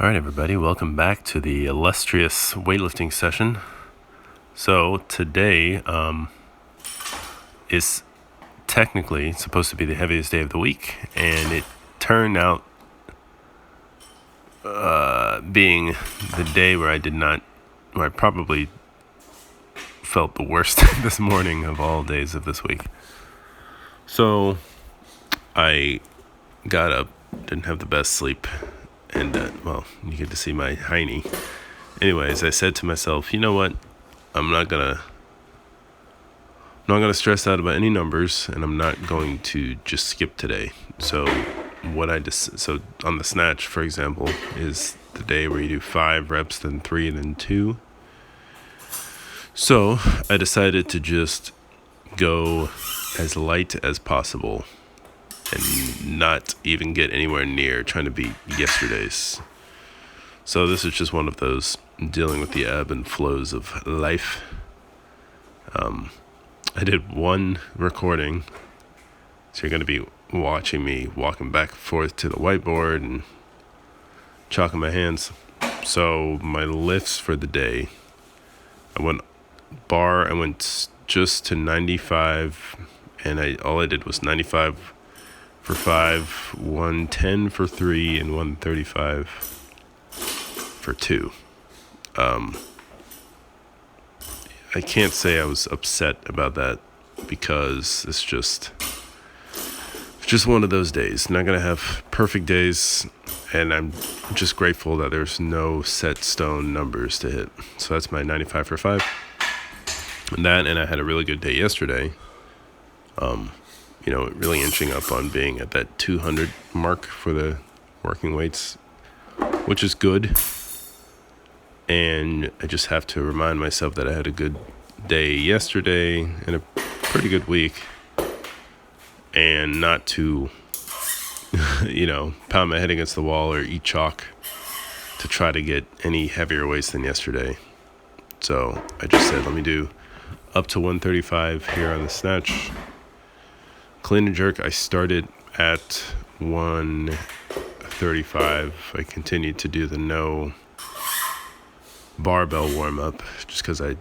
All right, everybody, welcome back to the illustrious weightlifting session. So today is technically supposed to be the heaviest day of the week, and it turned out being the day where I probably felt the worst this morning of all days of this week. So I got up, didn't have the best sleep, and you get to see my hiney. Anyways, I said to myself, you know what? I'm not gonna stress out about any numbers, and I'm not going to just skip today. So so on the snatch, for example, is the day where you do 5 reps, then 3, then 2. So I decided to just go as light as possible and not even get anywhere near trying to beat yesterday's. So this is just one of those dealing with the ebb and flows of life. I did one recording, so you're going to be watching me walking back and forth to the whiteboard and chalking my hands. So my lifts for the day, I went just to 95, and all I did was 95 for 5, 110 for 3, and 135 for 2. I can't say I was upset about that because it's just one of those days. Not going to have perfect days, and I'm just grateful that there's no set stone numbers to hit. So that's my 95 for 5. And I had a really good day yesterday. Really inching up on being at that 200 mark for the working weights, which is good. And I just have to remind myself that I had a good day yesterday and a pretty good week, and not to, pound my head against the wall or eat chalk to try to get any heavier weights than yesterday. So I just said, let me do up to 135 here on the snatch. Clean and jerk, I started at 135. I continued to do the no barbell warm up just because I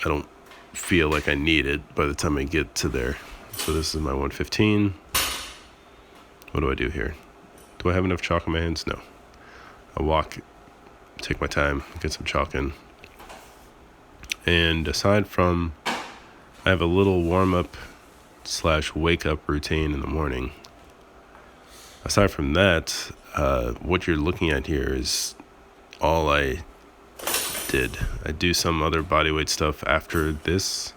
don't feel like I need it by the time I get to there. So this is my 115. What do I do here? Do I have enough chalk in my hands? No. I walk, take my time, get some chalk in. And aside from, I have a little warm up / wake up routine in the morning. Aside from that, what you're looking at here is all I did. I do some other bodyweight stuff after this,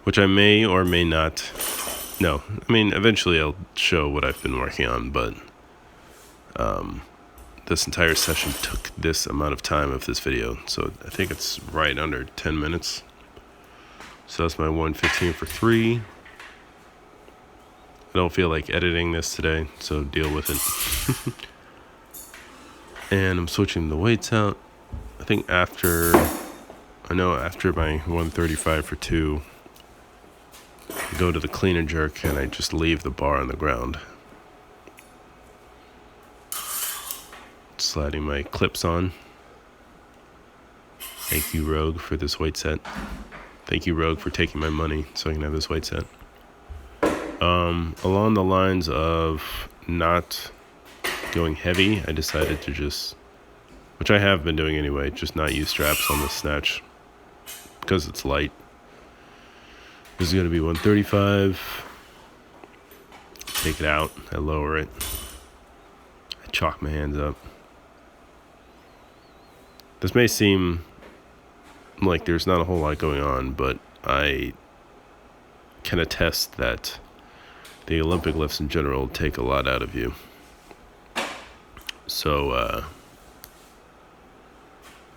which I may or may not. No, I mean, eventually I'll show what I've been working on, but this entire session took this amount of time of this video, so I think it's right under 10 minutes. So that's my 115 for 3. I don't feel like editing this today, so deal with it. And I'm switching the weights out. I think after my 135 for 2, I go to the clean and jerk and I just leave the bar on the ground. Sliding my clips on. Thank you, Rogue, for this weight set. Thank you, Rogue, for taking my money so I can have this weight set. Along the lines of not going heavy, I decided to which I have been doing anyway, just not use straps on the snatch because it's light. This is going to be 135. Take it out. I lower it. I chalk my hands up. This may seem like there's not a whole lot going on, but I can attest that the Olympic lifts in general take a lot out of you. So,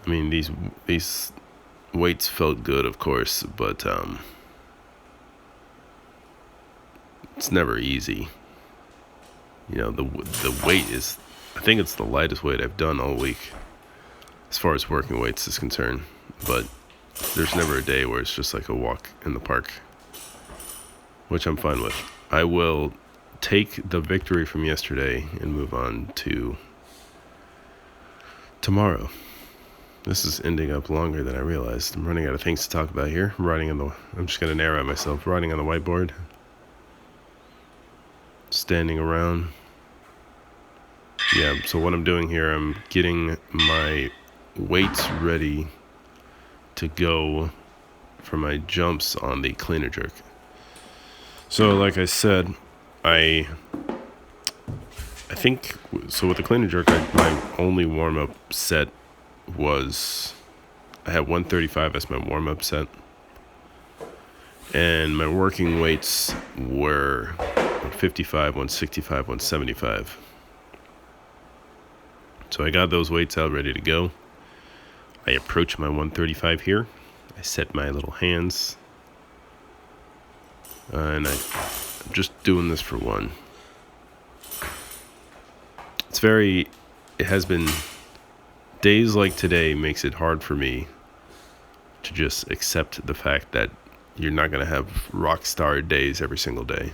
these weights felt good, of course, but it's never easy. The weight is, I think it's the lightest weight I've done all week as far as working weights is concerned, but there's never a day where it's just like a walk in the park, which I'm fine with. I will take the victory from yesterday and move on to tomorrow. This is ending up longer than I realized. I'm running out of things to talk about here. I'm just going to narrow myself. Writing on the whiteboard. Standing around. Yeah, so what I'm doing here, I'm getting my weights ready to go for my jumps on the clean and jerk. So like I said, I think, so with the clean and jerk, my only warm-up set was, I had 135 as my warm-up set. And my working weights were 155, 165, 175. So I got those weights out ready to go. I approach my 135 here. I set my little hands. And I'm just doing this for one. It has been, days like today makes it hard for me to just accept the fact that you're not going to have rock star days every single day.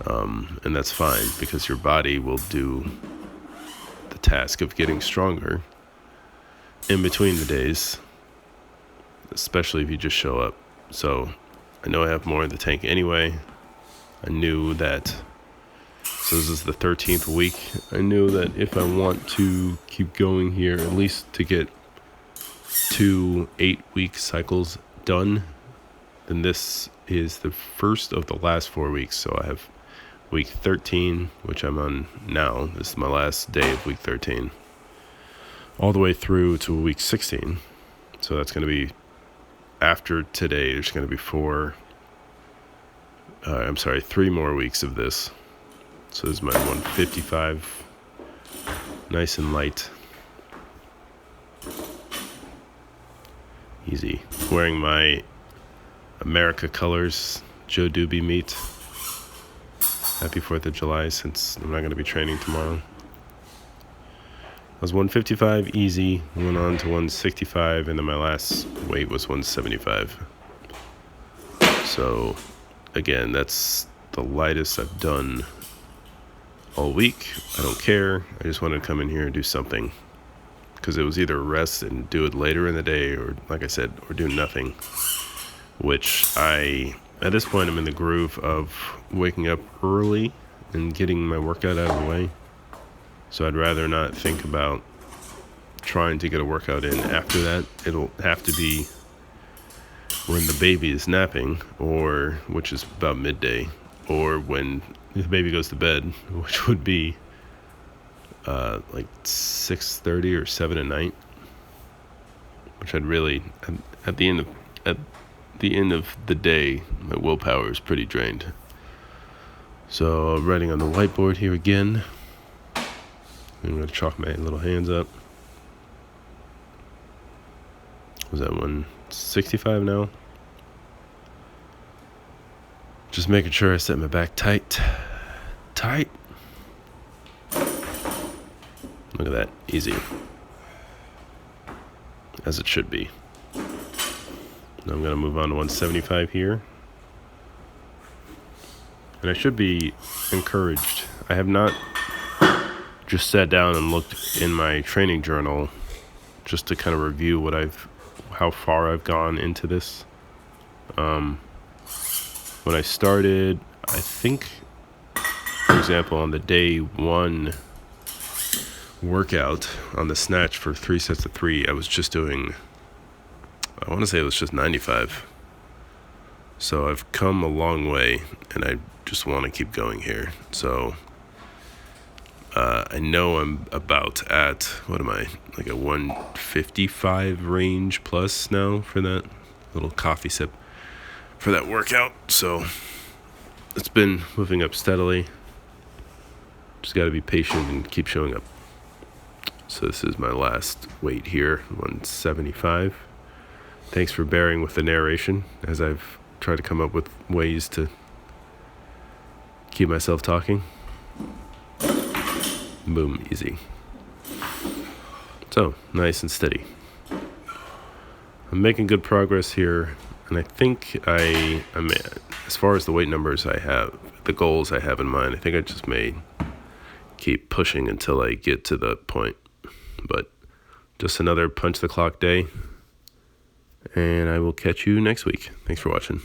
And that's fine, because your body will do the task of getting stronger in between the days, especially if you just show up. So I know I have more in the tank anyway. I knew that, so this is the 13th week. I knew that if I want to keep going here, at least to get 2 8-week cycles done, then this is the first of the last 4 weeks. So I have week 13, which I'm on now. This is my last day of week 13. All the way through to week 16. So that's going to be, after today, there's going to be 3 more weeks of this. So this is my 155. Nice and light. Easy. Wearing my America colors, Joe Doobie meet. Happy 4th of July, since I'm not going to be training tomorrow. I was 155 easy, went on to 165, and then my last weight was 175. So, again, that's the lightest I've done all week. I don't care. I just wanted to come in here and do something, because it was either rest and do it later in the day, or, like I said, or do nothing. Which at this point, I'm in the groove of waking up early and getting my workout out of the way. So I'd rather not think about trying to get a workout in after that. It'll have to be when the baby is napping, which is about midday, or when the baby goes to bed, which would be like 6:30 or 7 at night. Which I'd really, at the end of the day, my willpower is pretty drained. So I'm writing on the whiteboard here again. I'm going to chalk my little hands up. Was that 165 now? Just making sure I set my back tight. Tight. Look at that. Easy. As it should be. Now I'm going to move on to 175 here. And I should be encouraged. I have not just sat down and looked in my training journal just to kind of review how far I've gone into this. When I started, I think, for example, on the day 1 workout on the snatch for 3 sets of 3, I was just doing, I want to say it was just 95. So I've come a long way, and I just want to keep going here. So I know I'm about at, what am I, like a 155 range plus now for that little coffee sip for that workout. So it's been moving up steadily. Just got to be patient and keep showing up. So this is my last weight here, 175. Thanks for bearing with the narration as I've tried to come up with ways to keep myself talking. Boom, easy. So, nice and steady. I'm making good progress here, and I think I'm as far as the weight numbers I have, the goals I have in mind, I think I just may keep pushing until I get to the point. But just another punch the clock day. And I will catch you next week. Thanks for watching.